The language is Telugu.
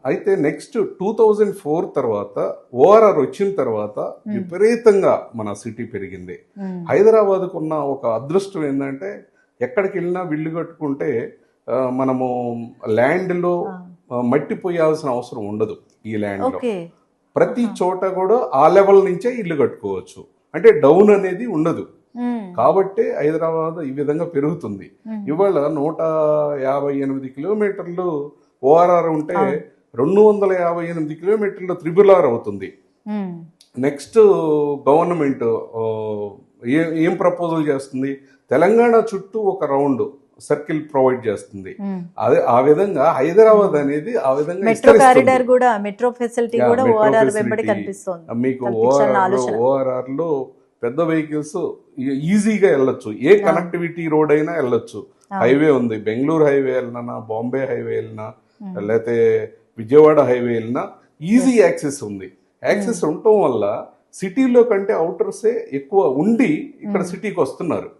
అయితే నెక్స్ట్ 2004 తర్వాత ఓఆర్ఆర్ వచ్చిన తర్వాత విపరీతంగా మన సిటీ పెరిగింది. హైదరాబాద్కు ఉన్న ఒక అదృష్టం ఏంటంటే ఎక్కడికి వెళ్ళినా ఇల్లు కట్టుకుంటే మనము ల్యాండ్లో మట్టి పోయాల్సిన అవసరం ఉండదు. ఈ ల్యాండ్లో ప్రతి చోట కూడా ఆ లెవెల్ నుంచే ఇల్లు కట్టుకోవచ్చు, అంటే డౌన్ అనేది ఉండదు. కాబట్టి హైదరాబాద్ ఈ విధంగా పెరుగుతుంది. ఇవాళ 158 కిలోమీటర్లు ఓఆర్ఆర్ ఉంటే 258 కిలోమీటర్లు త్రిబుల్-ఆర్ అవుతుంది. నెక్స్ట్ గవర్నమెంట్ ఏం ప్రపోజల్ చేస్తుంది, తెలంగాణ చుట్టూ ఒక రౌండ్ సర్కిల్ ప్రొవైడ్ చేస్తుంది. అదే ఆ విధంగా హైదరాబాద్ అనేది ఆ విధంగా మెట్రో కారిడార్ కూడా, మెట్రో ఫెసిలిటీ కూడా ఓఆర్ఆర్ వెంబడి కనిపిస్తుంది. మీకు ఓఆర్ఆర్ లో పెద్ద వెహికల్స్ ఈజీగా వెళ్ళొచ్చు, ఏ కనెక్టివిటీ రోడ్ అయినా వెళ్ళొచ్చు. హైవే ఉంది, బెంగళూరు హైవే వెళ్ళినా, బాంబే హైవే వెళ్ళినా, లేకపోతే విజయవాడ హైవే వెళ్ళినా ఈజీ యాక్సెస్ ఉంది. యాక్సెస్ ఉండటం వల్ల సిటీలో కంటే అవుటర్సే ఎక్కువ ఉండి ఇక్కడ సిటీకి వస్తున్నారు.